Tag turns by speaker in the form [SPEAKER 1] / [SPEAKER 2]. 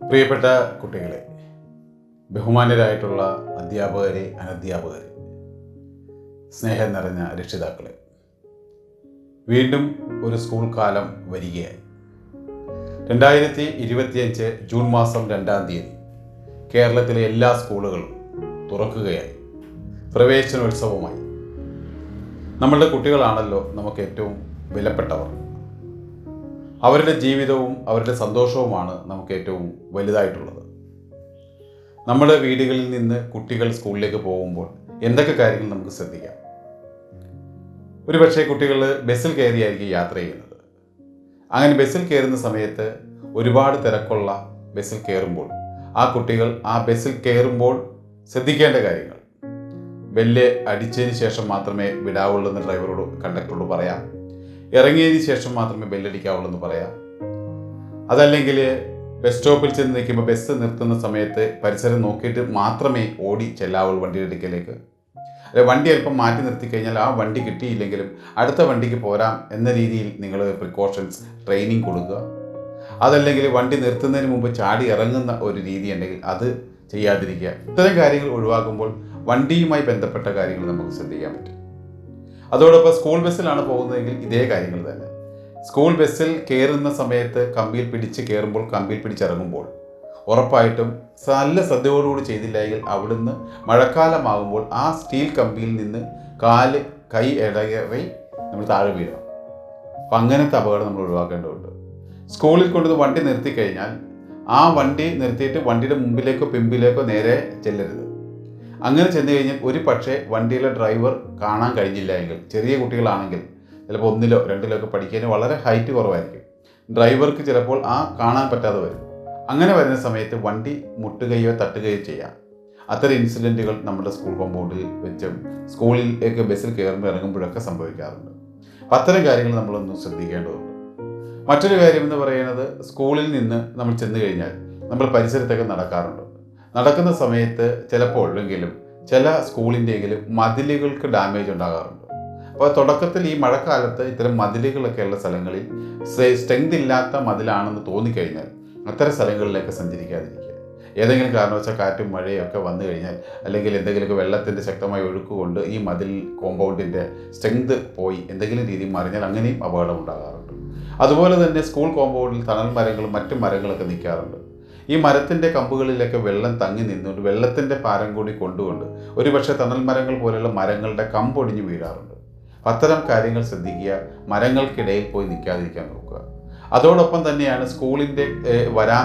[SPEAKER 1] പ്രിയപ്പെട്ട കുട്ടികളെ, ബഹുമാന്യരായിട്ടുള്ള അധ്യാപകരെ, അനധ്യാപകരെ, സ്നേഹം നിറഞ്ഞ രക്ഷിതാക്കളെ, വീണ്ടും ഒരു സ്കൂൾ കാലം വരികയായി. 2025 ജൂൺ മാസം 2-ാം തീയതി കേരളത്തിലെ എല്ലാ സ്കൂളുകളും തുറക്കുകയായി. പ്രവേശനോത്സവമായി. നമ്മളുടെ കുട്ടികളാണല്ലോ നമുക്ക് ഏറ്റവും വിലപ്പെട്ടവർ. അവരുടെ ജീവിതവും അവരുടെ സന്തോഷവുമാണ് നമുക്ക് ഏറ്റവും വലുതായിട്ടുള്ളത്. നമ്മുടെ വീടുകളിൽ നിന്ന് കുട്ടികൾ സ്കൂളിലേക്ക് പോകുമ്പോൾ എന്തൊക്കെ കാര്യങ്ങൾ നമുക്ക് ശ്രദ്ധിക്കാം? ഒരുപക്ഷെ കുട്ടികൾ ബസ്സിൽ കയറിയായിരിക്കും യാത്ര ചെയ്യുന്നത്. അങ്ങനെ ബസ്സിൽ കയറുന്ന സമയത്ത് ഒരുപാട് തിരക്കുള്ള ബസ്സിൽ കയറുമ്പോൾ ആ കുട്ടികൾ ആ ബസ്സിൽ കയറുമ്പോൾ ശ്രദ്ധിക്കേണ്ട കാര്യങ്ങൾ: ബെല്ല് അടിച്ചതിന് ശേഷം മാത്രമേ വിടാവുള്ളൂ എന്ന് ഡ്രൈവറോട്, കണ്ടക്ടറോട് പറയാം. ഇറങ്ങിയതിന് ശേഷം മാത്രമേ ബെല്ലടിക്കാവുള്ളൂ എന്ന് പറയാം. അതല്ലെങ്കിൽ ബസ് സ്റ്റോപ്പിൽ ചെന്ന് നിൽക്കുമ്പോൾ ബസ് നിർത്തുന്ന സമയത്ത് പരിസരം നോക്കിയിട്ട് മാത്രമേ ഓടി ചെല്ലാവുള്ളൂ വണ്ടിയുടെ അടുക്കലേക്ക്. വണ്ടി അല്പം മാറ്റി നിർത്തിക്കഴിഞ്ഞാൽ ആ വണ്ടി കിട്ടിയില്ലെങ്കിലും അടുത്ത വണ്ടിക്ക് പോരാം എന്ന രീതിയിൽ നിങ്ങൾ പ്രിക്കോഷൻസ് ട്രെയിനിങ് കൊടുക്കുക. അതല്ലെങ്കിൽ വണ്ടി നിർത്തുന്നതിന് മുമ്പ് ചാടി ഇറങ്ങുന്ന ഒരു രീതി ഉണ്ടെങ്കിൽ അത് ചെയ്യാതിരിക്കുക. ഇത്തരം കാര്യങ്ങൾ ഒഴിവാക്കുമ്പോൾ വണ്ടിയുമായി ബന്ധപ്പെട്ട കാര്യങ്ങൾ നമുക്ക് ശ്രദ്ധിക്കാൻ പറ്റും. അതോടൊപ്പം സ്കൂൾ ബസ്സിലാണ് പോകുന്നതെങ്കിൽ ഇതേ കാര്യങ്ങൾ തന്നെ. സ്കൂൾ ബസ്സിൽ കയറുന്ന സമയത്ത് കമ്പിയിൽ പിടിച്ച് കയറുമ്പോൾ, കമ്പിയിൽ പിടിച്ചിറങ്ങുമ്പോൾ ഉറപ്പായിട്ടും നല്ല ശ്രദ്ധയോടുകൂടി ചെയ്തില്ലെങ്കിൽ അവിടുന്ന് മഴക്കാലമാകുമ്പോൾ ആ സ്റ്റീൽ കമ്പിയിൽ നിന്ന് കൈ ഇടകറി നമ്മൾ താഴെ വീഴണം. അപ്പം അങ്ങനത്തെ അപകടം നമ്മൾ ഒഴിവാക്കേണ്ടതുണ്ട്. സ്കൂളിൽ കൊണ്ടുവന്ന് വണ്ടി നിർത്തിക്കഴിഞ്ഞാൽ ആ വണ്ടി നിർത്തിയിട്ട് വണ്ടിയുടെ മുമ്പിലേക്കോ പിമ്പിലേക്കോ നേരെ ചെല്ലരുത്. അങ്ങനെ ചെന്ന് കഴിഞ്ഞാൽ ഒരു പക്ഷേ വണ്ടിയിലെ ഡ്രൈവർ കാണാൻ കഴിഞ്ഞില്ല എങ്കിൽ, ചെറിയ കുട്ടികളാണെങ്കിൽ ചിലപ്പോൾ 1-ലോ 2-ലോ ഒക്കെ പഠിക്കാൻ വളരെ ഹൈറ്റ് കുറവായിരിക്കും, ഡ്രൈവർക്ക് ചിലപ്പോൾ കാണാൻ പറ്റാതെ വരും. അങ്ങനെ വരുന്ന സമയത്ത് വണ്ടി മുട്ടുകയോ തട്ടുകയോ ചെയ്യാം. അത്തരം ഇൻസിഡൻറ്റുകൾ നമ്മുടെ സ്കൂൾ കോമ്പൗണ്ടിൽ വെച്ചും സ്കൂളിലേക്ക് ബസ്സിൽ കയറുമ്പോൾ ഇറങ്ങുമ്പോഴൊക്കെ സംഭവിക്കാറുണ്ട്. അപ്പം അത്തരം കാര്യങ്ങൾ നമ്മളൊന്ന് ശ്രദ്ധിക്കേണ്ടതുണ്ട്. മറ്റൊരു കാര്യം എന്ന് പറയുന്നത്, സ്കൂളിൽ നിന്ന് നമ്മൾ ചെന്ന് കഴിഞ്ഞാൽ നമ്മൾ പരിസരത്തൊക്കെ നടക്കാറുണ്ട്. നടക്കുന്ന സമയത്ത് ചിലപ്പോഴെങ്കിലും ചില സ്കൂളിൻ്റെയെങ്കിലും മതിലുകൾക്ക് ഡാമേജ് ഉണ്ടാകാറുണ്ട്. അപ്പോൾ തുടക്കത്തിൽ ഈ മഴക്കാലത്ത് ഇത്തരം മതിലുകളൊക്കെ ഉള്ള സ്ഥലങ്ങളിൽ സ്ട്രെങ്ത് ഇല്ലാത്ത മതിലാണെന്ന് തോന്നിക്കഴിഞ്ഞാൽ അത്തരം സ്ഥലങ്ങളിലേക്ക് സഞ്ചരിക്കാതിരിക്കുക. ഏതെങ്കിലും കാരണവശാൽ കാറ്റും മഴയൊക്കെ വന്നു കഴിഞ്ഞാൽ, അല്ലെങ്കിൽ എന്തെങ്കിലുമൊക്കെ വെള്ളത്തിൻ്റെ ശക്തമായ ഒഴുക്ക് കൊണ്ട് ഈ മതിൽ കോമ്പൗണ്ടിൻ്റെ സ്ട്രെങ്ത് പോയി എന്തെങ്കിലും രീതിയിൽ മറിഞ്ഞാൽ അങ്ങനെയും അപകടം ഉണ്ടാകാറുണ്ട്. അതുപോലെ തന്നെ സ്കൂൾ കോമ്പൗണ്ടിൽ തണൽ മരങ്ങളും മറ്റു മരങ്ങളൊക്കെ നിൽക്കാറുണ്ട്. ഈ മരത്തിൻ്റെ കമ്പുകളിലൊക്കെ വെള്ളം തങ്ങി നിന്നുകൊണ്ട് വെള്ളത്തിൻ്റെ ഭാരം കൂടി കൊണ്ടുകൊണ്ട് ഒരുപക്ഷെ തണൽ മരങ്ങൾ പോലെയുള്ള മരങ്ങളുടെ കമ്പൊടിഞ്ഞ് വീഴാറുണ്ട്. അത്തരം കാര്യങ്ങൾ ശ്രദ്ധിക്കുക. മരങ്ങൾക്കിടയിൽ പോയി നിൽക്കാതിരിക്കാൻ നോക്കുക. അതോടൊപ്പം തന്നെയാണ് സ്കൂളിൻ്റെ